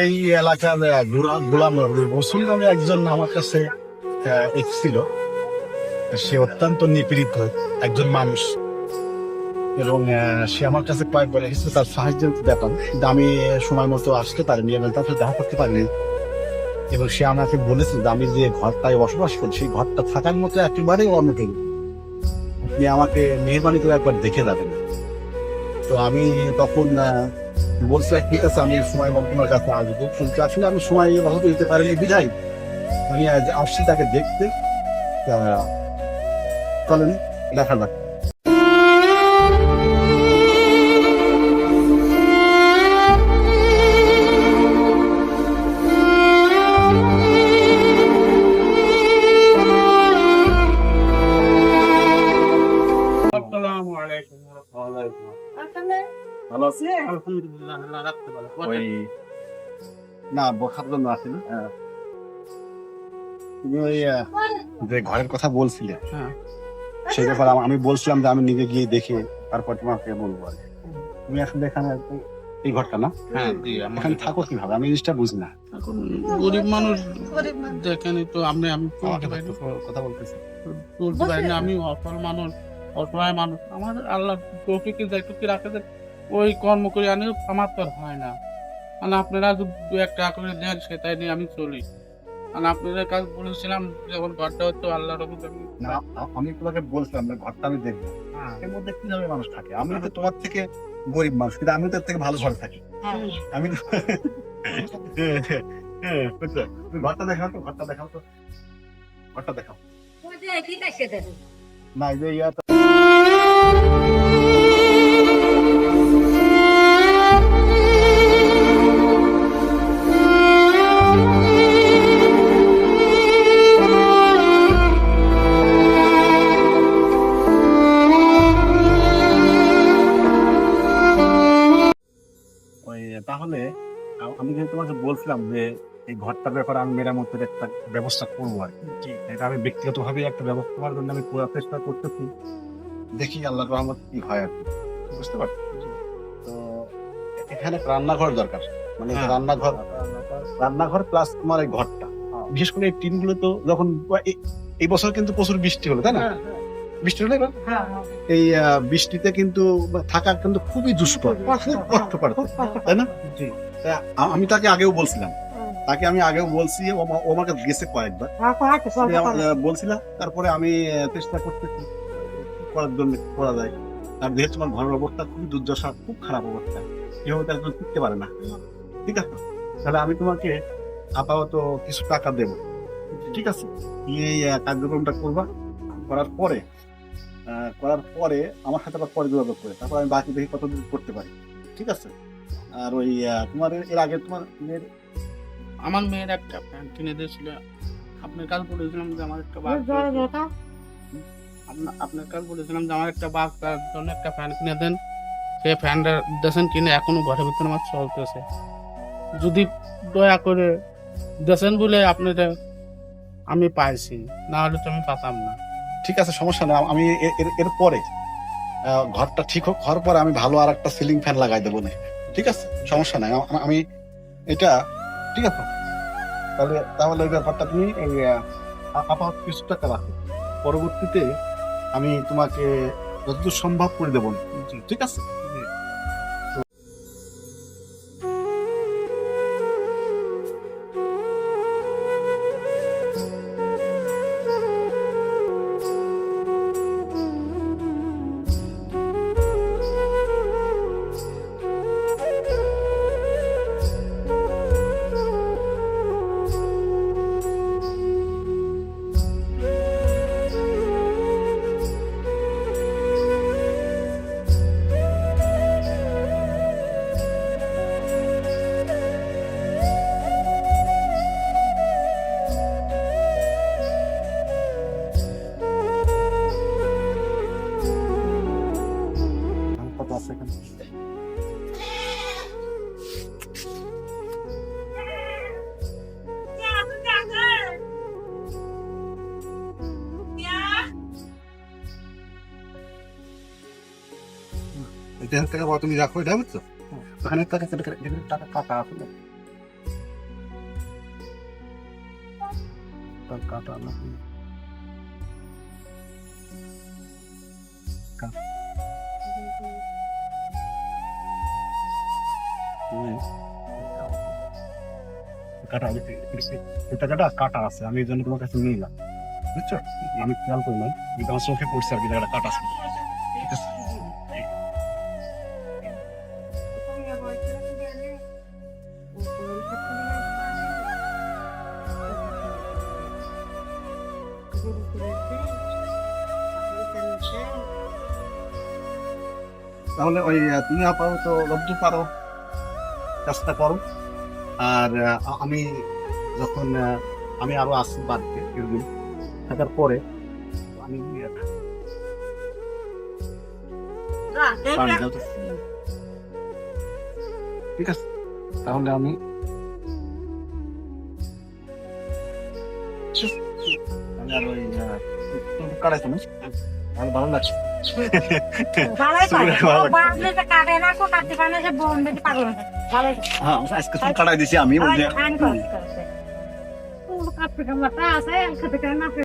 এই এলাকার গোলাম রসুল নামে একজন আমার কাছে এসেছিল। সে অত্যন্ত নিপীড়িত একজন মানুষ, এবং সে আমার কাছে কয়েকবার এসেছে তার সাহায্য ব্যাপার, কিন্তু আমি সময় মতো আসতে পারিনি এবং তার সাথে দেখা করতে পারিনি। এবং সে আমাকে বলেছে যে আমি যে ঘরটায় বসবাস করছি সেই ঘরটা থাকার মতো একেবারেই অনুপযোগী, আপনি আমাকে মেহরবানি করে একবার দেখে যাবেন। তো আমি তখন বলছিলাম ঠিক আছে, আমি সময় মতো তোমার কাছে আসবো, কিন্তু আসলে আমি সময় ভাবে দিতে পারিনি বিধায় আমি আজ আসছি তাকে দেখতে। আহ, চলেন দেখা যাক। আসসালামু আলাইকুম। ভালো আছি। আলহামদুলিল্লাহ, আল্লাহ রাখতে ভালো। ওই না বসার জন্য আসিনি। তুমি ওই যে ঘরের কথা বলছিলে, হ্যাঁ, সেই ব্যাপারে আমি বলছিলাম যে আমি নিজে গিয়ে দেখে তারপর তোমাকে বলবো আর কি। তুমি আসলে এখানে এই ঘরটা না, হ্যাঁ, জি, এখানে থাকো কিভাবে আমি জিনিসটা বুঝি না। এখন গরিব মানুষ দেখেনি তো, আমি চলতে পারি না। কথা বলতেছি। চলতে পারি না, আমি অসল মানুষ, অসহায় মানুষ। আমার আল্লাহ তৌফিকে যেটুকু রাখে যে ওই কর্ম করে আনি, আমার তো আর হয় না। মানে আপনারা যদি 2-1 টাকা করে দেন সেটাই নিয়ে আমি চলি। মানে আপনাদের কাছে বলেছিলাম যখন ঘরটা হতো আল্লাহ রহমতে না, আমি তোমাকে বলছিলাম যে ঘরটা আমি দেখবো, এর মধ্যে কিভাবে মানুষ থাকে। আমি তো তোমার থেকে গরিব মানুষ, কিন্তু আমি তার থেকে ভালো ঘরে থাকি। আমি বুঝছো? তুমি ঘরটা দেখাও তো, ঘরটা দেখাও তো, ঘরটা দেখাও। না এই যে ওই তাহলে আমি যেহেতু তোমাকে বলছিলাম যে এই ঘরটার ব্যাপারে আমি মেরামতের একটা ব্যবস্থা করবো আর কি। এটা আমি ব্যক্তিগত ভাবে একটা ব্যবস্থা করার জন্য আমি পুরো চেষ্টা করতেছি, দেখি আল্লাহ রহমত কি হয় আর কি। বুঝতে পারছি। তো এখানে একটা রান্নাঘর দরকার, মানে হ্যাঁ। রান্নাঘর প্লাস তোমার এই ঘরটা, বিশেষ করে এই টিনগুলো তো যখন এই বছর কিন্তু প্রচুর বৃষ্টি হলো, তাই না? বৃষ্টি হলো এবার, এই বৃষ্টিতে কিন্তু থাকা কিন্তু খুবই দুষ্কর, খুব কষ্টকর, তাই না? জি, তা আমি তাকে আগেও বলছিলাম, তাকে আমি আগেও বলছি, ও আমার কাছে গেছে কয়েকবার, বলছিলাম। তারপরে আমি চেষ্টা করতেছি কি করার জন্য কি করা যায়। আর যেহেতু আমার ঘরের অবস্থা খুবই দুর্দশা, খুব খারাপ অবস্থা, এভাবে তো একজন টিকতে পারে না। ঠিক আছে, তাহলে আমি তোমাকে আপাতত কিছু টাকা দেবো, ঠিক আছে? তুমি এই কার্যক্রমটা করবা, করার পরে আমার সাথে আবার পরে যোগাযোগ করে তারপর আমি বাকি দেখি কতদিন করতে পারি, ঠিক আছে? আর ওই তোমার এর আগে তোমার মেয়ের আমার মেয়ের একটা প্যান্ট কিনে দিয়েছিল। আপনার কাছে বলেছিলাম যে আমার একটা বাচ্চা, আপনার কাছে বলেছিলাম যে আমার একটা বাচ্চার জন্য একটা ফ্যান কিনে দেন। সেই ফ্যানটা দেন কিনে এখনো ঘরের ভিতরে আমার চলতেছে। যদি দয়া করে দেন বলে আপনাদের আমি পাইছি, না হলে তো আমি পাতাম না। ঠিক আছে, সমস্যা নেই। আমি এর পরে ঘরটা ঠিক হোক, হওয়ার পরে আমি ভালো আর একটা সিলিং ফ্যান লাগাই দেবো না, ঠিক আছে? সমস্যা নাই। আমি এটা ঠিক আছে। তাহলে ওই ব্যাপারটা তুমি এই আপাতত কিছু টাকা রাখো, পরবর্তীতে আমি তোমাকে যতদূর সম্ভব করে দেবো, ঠিক আছে? কত আছে এখানে? এই 1,000 টাকা তুমি রাখো, এটা বুঝছো? ওখানে টাকা টাকা কাটা আছে না? কাটার কাটা না কাটা এটা কাটা কাটা আছে, আমি এই জন্য তোমার কাছে নিলাম, বুঝছো? আমি খেয়াল করলাম, কিন্তু আমার চোখে পড়ছে আর কি জায়গাটা কাটা আছে। ঠিক আছে? তাহলে ওই তুমি আপাতত যতদূর পারো কাজটা করো, আর আমি যখন আমি আরো আসি বাড়িতে কিছুদিন থাকার পরে আমি পানি দাও তো। ঠিক আছে, তাহলে আমি আর ওই কাটাইতো না, আমার ভালো লাগছে। হ্যাঁ, আজকে তুমি কাটাই দিছি আমি ওই যে